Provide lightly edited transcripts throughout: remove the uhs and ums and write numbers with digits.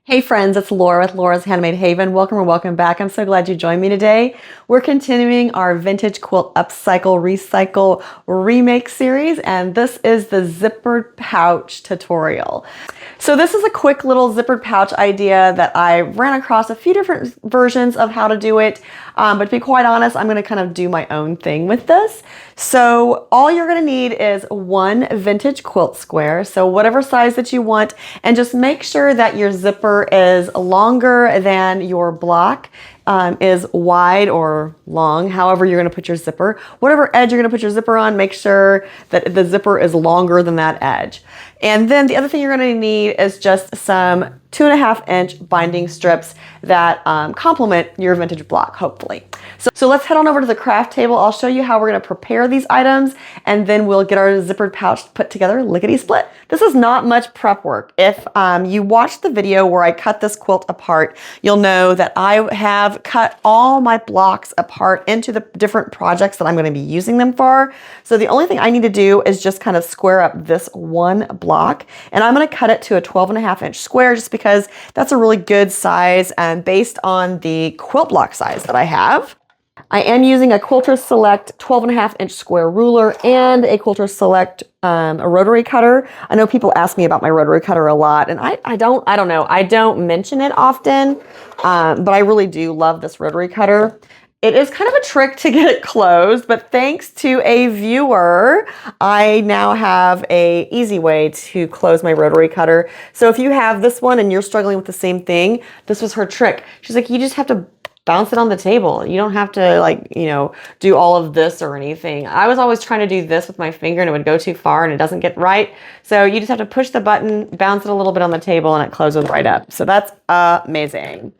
Hey friends, it's Laura with Laura's Handmade Haven. Welcome or welcome back. I'm so glad you joined me today. We're continuing our vintage quilt upcycle, recycle, remake series, and this is the zippered pouch tutorial. So this is a quick little zippered pouch idea that I ran across a few different versions of how to do it. But to be quite honest, I'm going to kind of do my own thing with this. So all you're going to need is one vintage quilt square. So whatever size that you want, and just make sure that your zipper is longer than your block. Is wide or long, however you're going to put your zipper. Whatever edge you're going to put your zipper on, make sure that the zipper is longer than that edge. And then the other thing you're going to need is just some 2.5-inch binding strips that complement your vintage block, hopefully. So let's head on over to the craft table. I'll show you how we're going to prepare these items, and then we'll get our zippered pouch put together lickety-split. This is not much prep work. If you watched the video where I cut this quilt apart, you'll know that I have cut all my blocks apart into the different projects that I'm going to be using them for. So the only thing I need to do is just kind of square up this one block, and I'm going to cut it to a 12.5-inch square just because that's a really good size and based on the quilt block size that I have. I am using a Quilter Select 12.5-inch square ruler and a Quilter Select a rotary cutter. I know people ask me about my rotary cutter a lot, and I don't mention it often, but I really do love this rotary cutter. It is kind of a trick to get it closed, but thanks to a viewer, I now have an easy way to close my rotary cutter. So if you have this one and you're struggling with the same thing, this was her trick. She's like, you just have to bounce it on the table. You don't have to do all of this or anything. I was always trying to do this with my finger and it would go too far and it doesn't get right. So you just have to push the button, bounce it a little bit on the table, and it closes right up. So that's amazing.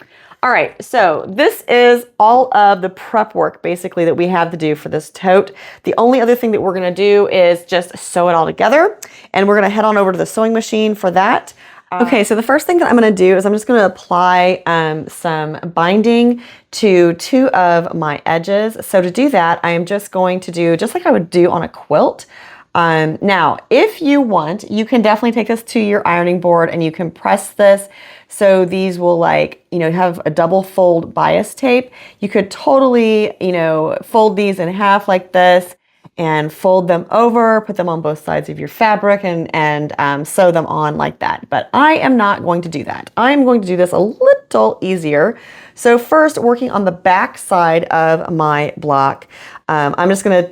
All right, so this is all of the prep work basically that we have to do for this tote. The only other thing that we're gonna do is just sew it all together, and we're gonna head on over to the sewing machine for that. Okay, so the first thing that I'm going to do is I'm just going to apply some binding to two of my edges. So to do that, I am just going to do just like I would do on a quilt. Now, if you want, you can definitely take this to your ironing board and you can press this so these will have a double fold bias tape. You could totally, fold these in half like this and fold them over, put them on both sides of your fabric and sew them on like that. But I am not going to do that. I'm going to do this a little easier. So first, working on the back side of my block, I'm just gonna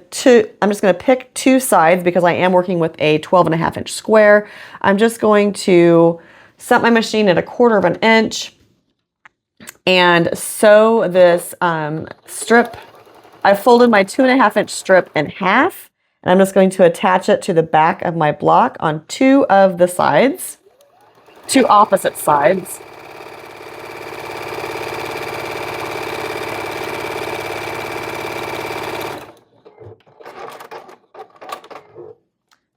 pick two sides because I am working with a 12.5-inch square. I'm just going to set my machine at 1/4 inch and sew this strip. I folded my 2.5-inch strip in half, and I'm just going to attach it to the back of my block on two of the sides, two opposite sides.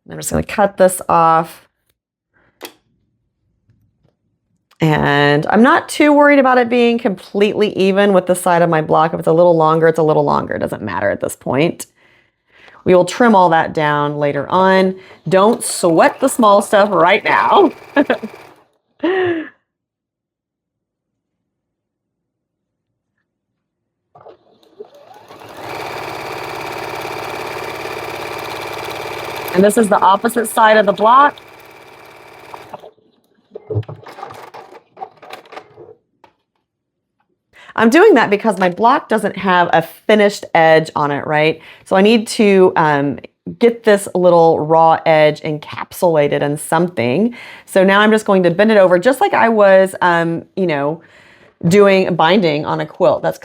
I'm just going to cut this off. And I'm not too worried about it being completely even with the side of my block. If it's a little longer, it's a little longer. It doesn't matter at this point. We will trim all that down later on. Don't sweat the small stuff right now. And this is the opposite side of the block. I'm doing that because my block doesn't have a finished edge on it, right? So I need to get this little raw edge encapsulated in something. So now I'm just going to bend it over just like I was, doing binding on a quilt. That's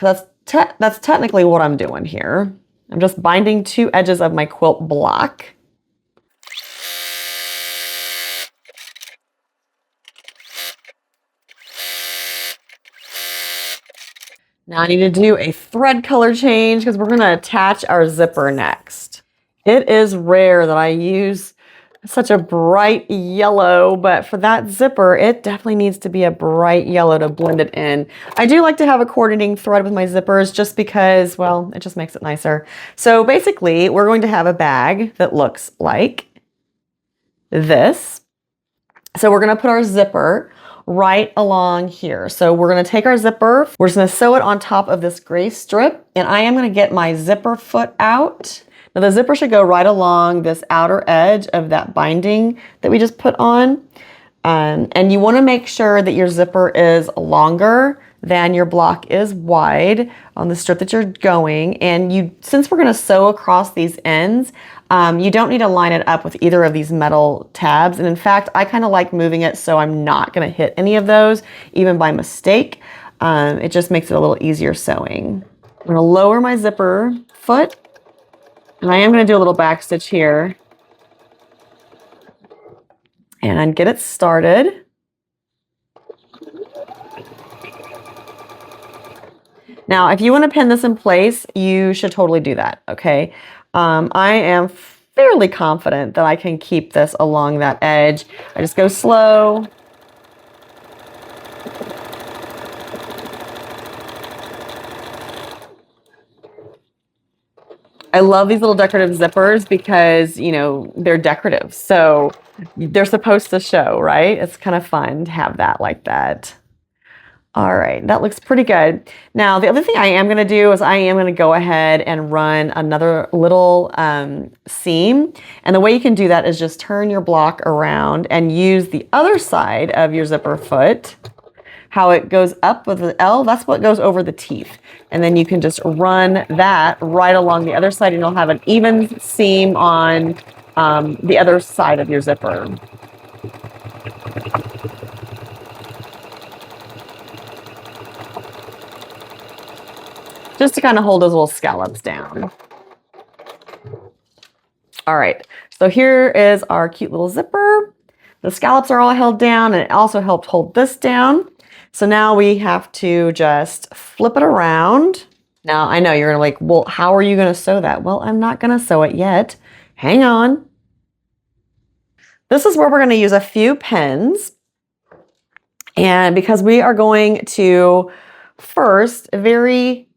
technically what I'm doing here. I'm just binding two edges of my quilt block. Now I need to do a thread color change because we're going to attach our zipper next. It is rare that I use such a bright yellow, but for that zipper, it definitely needs to be a bright yellow to blend it in. I do like to have a coordinating thread with my zippers just because, well, it just makes it nicer. So basically, we're going to have a bag that looks like this. So we're going to put our zipper right along here. So we're gonna take our zipper, we're just gonna sew it on top of this gray strip, and I am gonna get my zipper foot out. Now the zipper should go right along this outer edge of that binding that we just put on. And you wanna make sure that your zipper is longer than your block is wide on the strip that you're going. And since we're gonna sew across these ends, you don't need to line it up with either of these metal tabs. And in fact, I kind of like moving it so I'm not gonna hit any of those, even by mistake. It just makes it a little easier sewing. I'm gonna lower my zipper foot, and I am gonna do a little back stitch here and get it started. Now, if you want to pin this in place, you should totally do that, okay? I am fairly confident that I can keep this along that edge. I just go slow. I love these little decorative zippers because, you know, they're decorative. So they're supposed to show, right? It's kind of fun to have that like that. All right, that looks pretty good. Now, the other thing I am gonna do is I am gonna go ahead and run another little seam. And the way you can do that is just turn your block around and use the other side of your zipper foot. How it goes up with the L, that's what goes over the teeth. And then you can just run that right along the other side and you'll have an even seam on the other side of your zipper. Just to kind of hold those little scallops down. All right, so here is our cute little zipper. The scallops are all held down, and it also helped hold this down. So now we have to just flip it around. Now I know you're like, well, how are you gonna sew that? Well, I'm not gonna sew it yet. Hang on. This is where we're gonna use a few pins. And because we are going to first very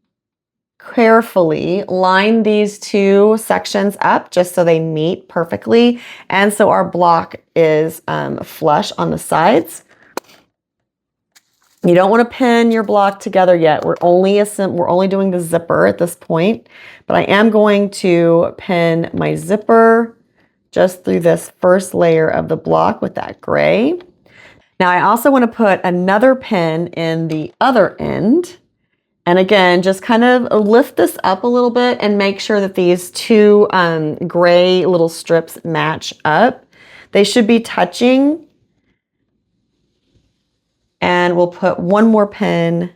carefully line these two sections up just so they meet perfectly, and so our block is flush on the sides. You don't want to pin your block together yet. We're only doing the zipper at this point, but I am going to pin my zipper just through this first layer of the block with that gray. Now I also want to put another pin in the other end. And again, just kind of lift this up a little bit and make sure that these two gray little strips match up. They should be touching. And we'll put one more pin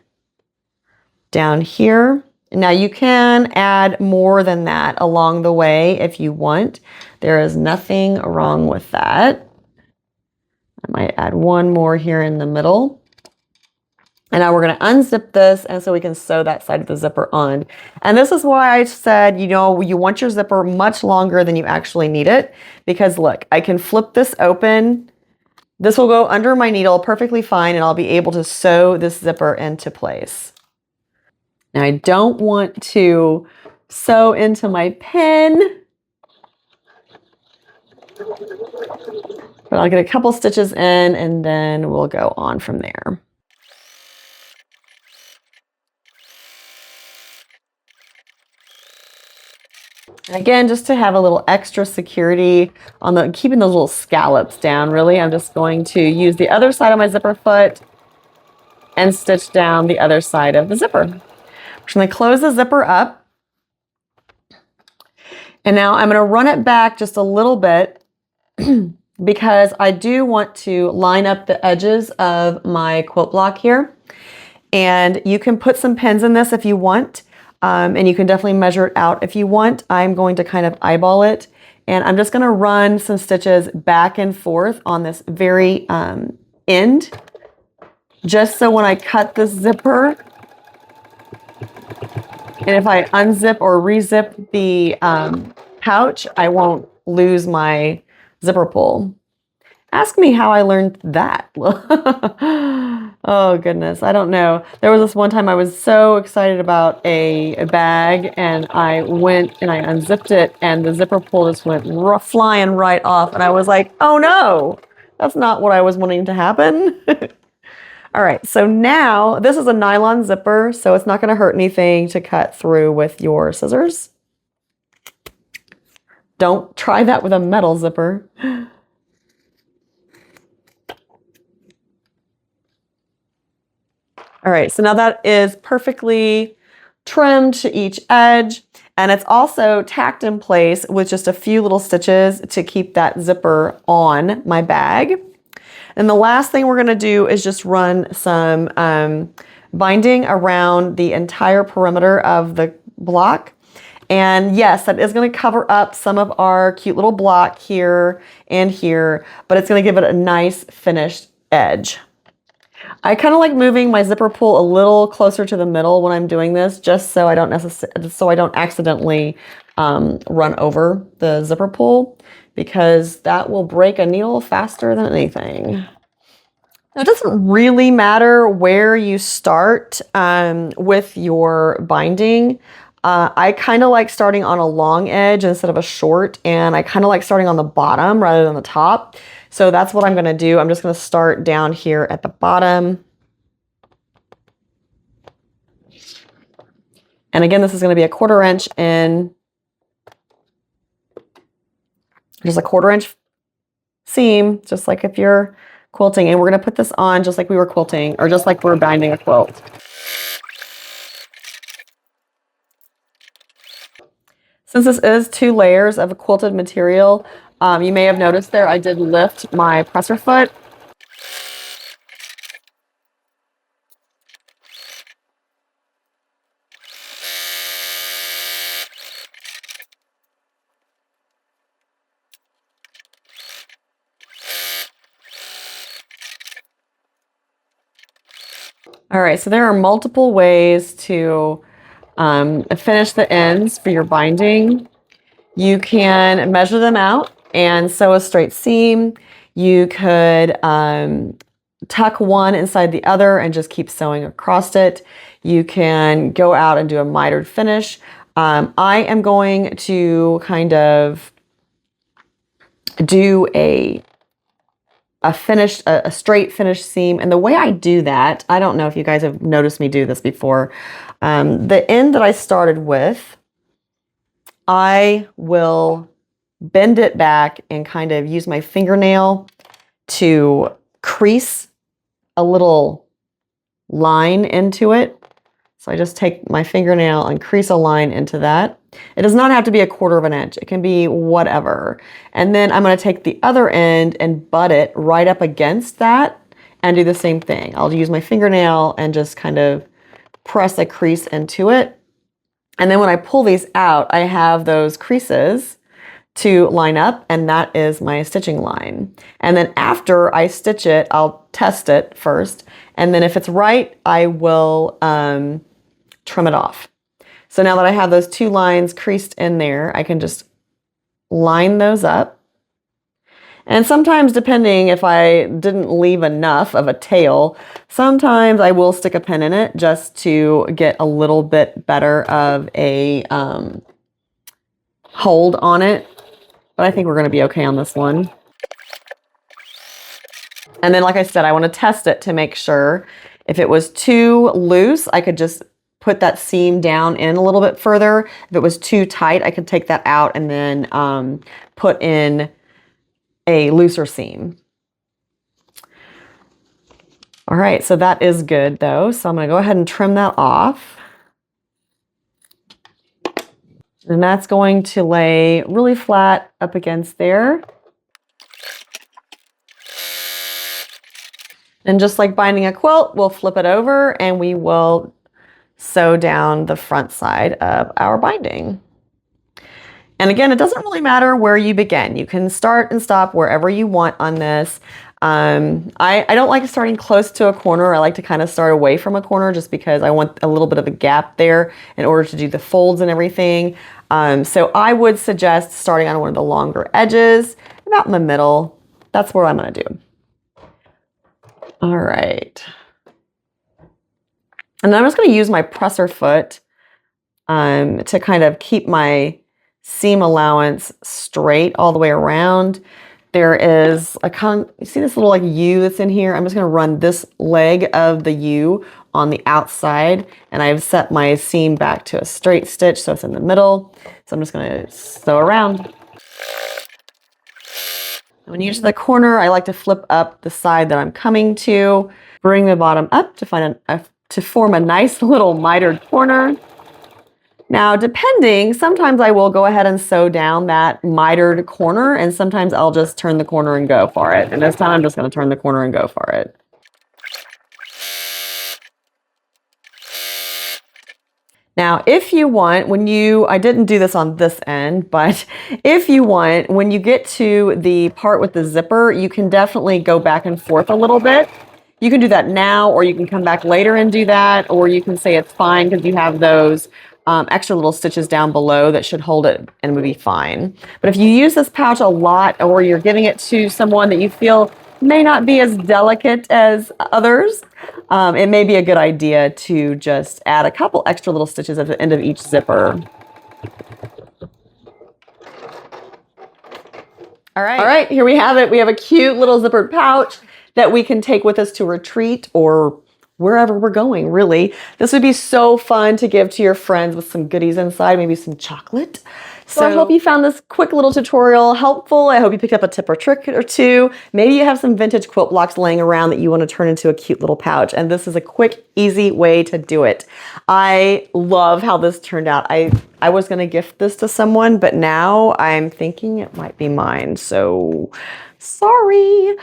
down here. Now you can add more than that along the way if you want. There is nothing wrong with that. I might add one more here in the middle. And now we're going to unzip this, and so we can sew that side of the zipper on. And this is why I said, you know, you want your zipper much longer than you actually need it. Because look, I can flip this open. This will go under my needle perfectly fine, and I'll be able to sew this zipper into place. Now I don't want to sew into my pin, but I'll get a couple stitches in and then we'll go on from there. And again, just to have a little extra security on keeping those little scallops down, really, I'm just going to use the other side of my zipper foot and stitch down the other side of the zipper. I'm just going to close the zipper up. And now I'm going to run it back just a little bit because I do want to line up the edges of my quilt block here. And you can put some pins in this if you want. And you can definitely measure it out if you want. I'm going to kind of eyeball it, and I'm just going to run some stitches back and forth on this very end, just so when I cut this zipper, and if I unzip or rezip the pouch, I won't lose my zipper pull. Ask me how I learned that. Oh goodness, I don't know. There was this one time I was so excited about a bag, and I went and I unzipped it, and the zipper pull just went flying right off, and I was like, oh no, that's not what I was wanting to happen. All right, so now this is a nylon zipper, so it's not going to hurt anything to cut through with your scissors. Don't try that with a metal zipper. All right, so now that is perfectly trimmed to each edge, and it's also tacked in place with just a few little stitches to keep that zipper on my bag. And the last thing we're going to do is just run some binding around the entire perimeter of the block. And yes, that is going to cover up some of our cute little block here and here, but it's going to give it a nice finished edge. I kind of like moving my zipper pull a little closer to the middle when I'm doing this, just so I don't accidentally run over the zipper pull, because that will break a needle faster than anything. Now, it doesn't really matter where you start with your binding. I kind of like starting on a long edge instead of a short, and I kind of like starting on the bottom rather than the top. So that's what I'm going to do. I'm just going to start down here at the bottom. And again, this is going to be a 1/4 inch in, just a 1/4 inch seam, just like if you're quilting. And we're going to put this on just like we were quilting, or just like we're binding a quilt. Since this is 2 layers of a quilted material, you may have noticed there I did lift my presser foot. All right, so there are multiple ways to finish the ends for your binding. You can measure them out and sew a straight seam. You could tuck one inside the other and just keep sewing across it. You can go out and do a mitered finish. I am going to kind of do a straight finished seam. And the way I do that, I don't know if you guys have noticed me do this before. The end that I started with, I will bend it back and kind of use my fingernail to crease a little line into it. So I just take my fingernail and crease a line into that. It does not have to be a 1/4 inch. It can be whatever. And then I'm going to take the other end and butt it right up against that and do the same thing. I'll use my fingernail and just kind of press a crease into it. And then when I pull these out, I have those creases to line up, and that is my stitching line. And then after I stitch it, I'll test it first. And then if it's right, I will trim it off. So now that I have those 2 lines creased in there, I can just line those up. And sometimes, depending if I didn't leave enough of a tail, sometimes I will stick a pin in it just to get a little bit better of a hold on it. But I think we're going to be okay on this one. And then, like I said, I want to test it to make sure. If it was too loose, I could just put that seam down in a little bit further. If it was too tight, I could take that out and then put in a looser seam. All right, so that is good though. So I'm going to go ahead and trim that off. And that's going to lay really flat up against there. And just like binding a quilt, we'll flip it over and we will sew down the front side of our binding. And again, it doesn't really matter where you begin. You can start and stop wherever you want on this. I don't like starting close to a corner. I like to kind of start away from a corner just because I want a little bit of a gap there in order to do the folds and everything. So I would suggest starting on one of the longer edges, about in the middle. That's what I'm going to do. All right. And then I'm just going to use my presser foot to kind of keep my seam allowance straight all the way around. There is you see this little like U that's in here? I'm just gonna run this leg of the U on the outside, and I've set my seam back to a straight stitch so it's in the middle. So I'm just gonna sew around. When you get to the corner, I like to flip up the side that I'm coming to, bring the bottom up to form a nice little mitered corner. Now, sometimes I will go ahead and sew down that mitered corner, and sometimes I'll just turn the corner and go for it. And this time I'm just going to turn the corner and go for it. Now, if you want, I didn't do this on this end, but if you want, when you get to the part with the zipper, you can definitely go back and forth a little bit. You can do that now, or you can come back later and do that, or you can say it's fine because you have those extra little stitches down below that should hold it and would be fine. But if you use this pouch a lot, or you're giving it to someone that you feel may not be as delicate as others, it may be a good idea to just add a couple extra little stitches at the end of each zipper. All right, here we have it. We have a cute little zippered pouch that we can take with us to retreat or wherever we're going, really. This would be so fun to give to your friends with some goodies inside, maybe some chocolate. So I hope you found this quick little tutorial helpful. I hope you picked up a tip or trick or two. Maybe you have some vintage quilt blocks laying around that you want to turn into a cute little pouch. And this is a quick, easy way to do it. I love how this turned out. I was going to gift this to someone, but now I'm thinking it might be mine. So sorry.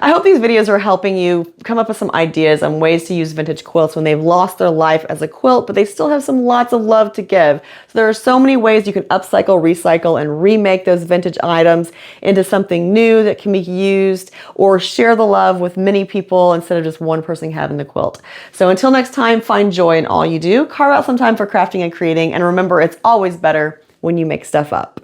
I hope these videos are helping you come up with some ideas on ways to use vintage quilts when they've lost their life as a quilt, but they still have lots of love to give. So there are so many ways you can upcycle, recycle, and remake those vintage items into something new that can be used, or share the love with many people instead of just one person having the quilt. So until next time, find joy in all you do, carve out some time for crafting and creating, and remember, it's always better when you make stuff up.